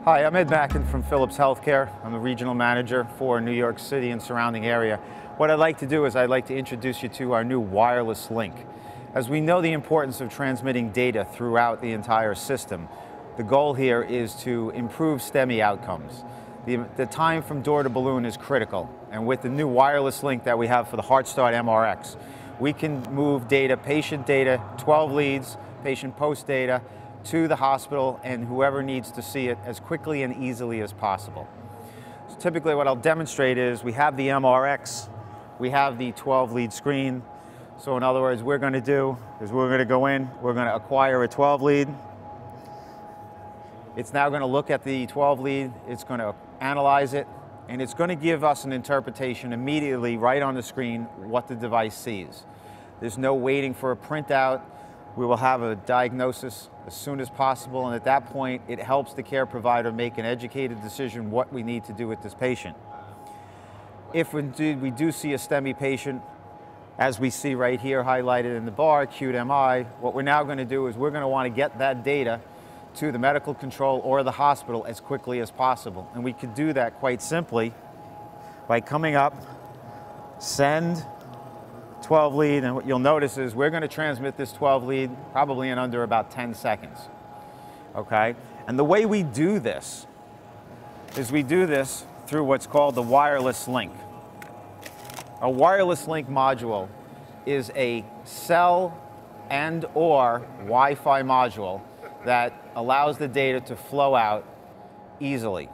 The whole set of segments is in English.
Hi, I'm Ed Mackin from Philips Healthcare. I'm the regional manager for New York City and surrounding area. What I'd like to do is I'd like to introduce you to our new wireless link. As we know the importance of transmitting data throughout the entire system, the goal here is to improve STEMI outcomes. The time from door to balloon is critical, and with the new wireless link that we have for the HeartStart MRX, we can move data, patient data, 12 leads, patient post data, to the hospital and whoever needs to see it as quickly and easily as possible. So typically what I'll demonstrate is we have the MRX, we have the 12 lead screen. So in other words, we're going to do is we're going to go in, we're going to acquire a 12 lead. It's now going to look at the 12 lead, it's going to analyze it, and it's going to give us an interpretation immediately right on the screen what the device sees. There's no waiting for a printout. We will have a diagnosis as soon as possible, and at that point it helps the care provider make an educated decision what we need to do with this patient. If indeed we do see a STEMI patient, as we see right here highlighted in the bar, acute MI, what we're now going to do is we're going to want to get that data to the medical control or the hospital as quickly as possible. And we could do that quite simply by coming up, send 12 lead, and what you'll notice is we're going to transmit this 12 lead probably in under about 10 seconds. Okay? And the way we do this is we do this through what's called the wireless link. A wireless link module is a cell and or Wi-Fi module that allows the data to flow out easily.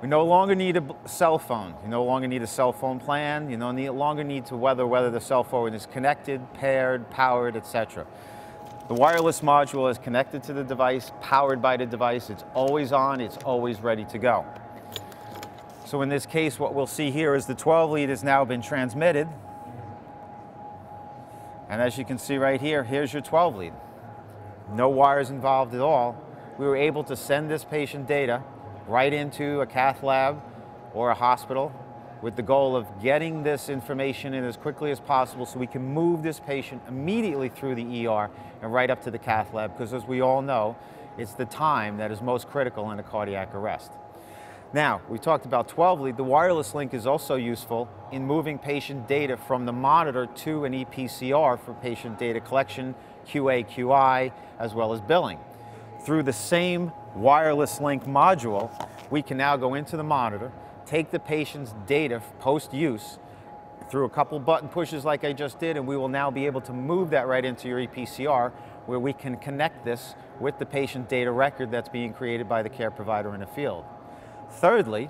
We no longer need a cell phone. You no longer need a cell phone plan. You no longer need to whether the cell phone is connected, paired, powered, etc. The wireless module is connected to the device, powered by the device. It's always on, it's always ready to go. So in this case, what we'll see here is the 12 lead has now been transmitted. And as you can see right here, here's your 12 lead. No wires involved at all. We were able to send this patient data right into a cath lab or a hospital with the goal of getting this information in as quickly as possible so we can move this patient immediately through the ER and right up to the cath lab, because as we all know, it's the time that is most critical in a cardiac arrest. Now, we talked about 12 lead. The wireless link is also useful in moving patient data from the monitor to an EPCR for patient data collection, QA, QI, as well as billing. Through the same wireless link module, we can now go into the monitor, take the patient's data post-use through a couple button pushes like I just did, and we will now be able to move that right into your EPCR, where we can connect this with the patient data record that's being created by the care provider in the field. Thirdly,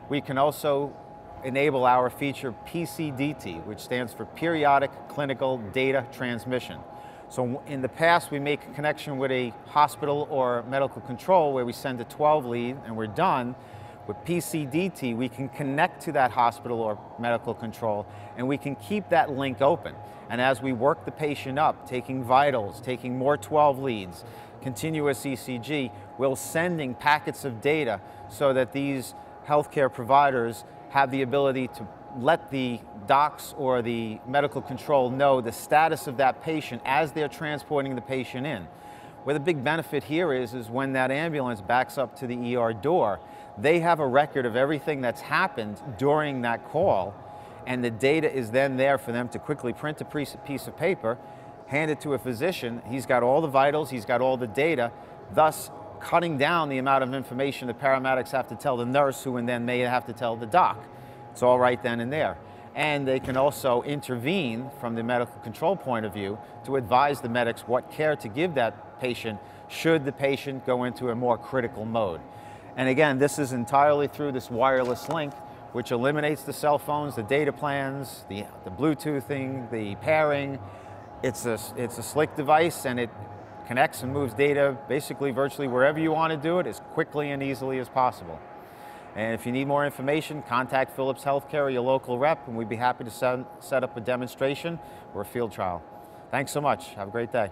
we can also enable our feature PCDT, which stands for Periodic Clinical Data Transmission. So in the past, we make a connection with a hospital or medical control where we send a 12 lead and we're done. With PCDT, we can connect to that hospital or medical control, and we can keep that link open. And as we work the patient up, taking vitals, taking more 12 leads, continuous ECG, we're sending packets of data so that these healthcare providers have the ability to let the docs or the medical control know the status of that patient as they're transporting the patient in. Where the big benefit here is when that ambulance backs up to the ER door, they have a record of everything that's happened during that call, and the data is then there for them to quickly print a piece of paper, hand it to a physician. He's got all the vitals, he's got all the data, thus cutting down the amount of information the paramedics have to tell the nurse, who then may have to tell the doc. It's all right then and there. And they can also intervene from the medical control point of view to advise the medics what care to give that patient should the patient go into a more critical mode. And again, this is entirely through this wireless link, which eliminates the cell phones, the data plans, the Bluetoothing, the pairing. It's a slick device, and it connects and moves data basically virtually wherever you want to do it as quickly and easily as possible. And if you need more information, contact Philips Healthcare or your local rep, and we'd be happy to set up a demonstration or a field trial. Thanks so much. Have a great day.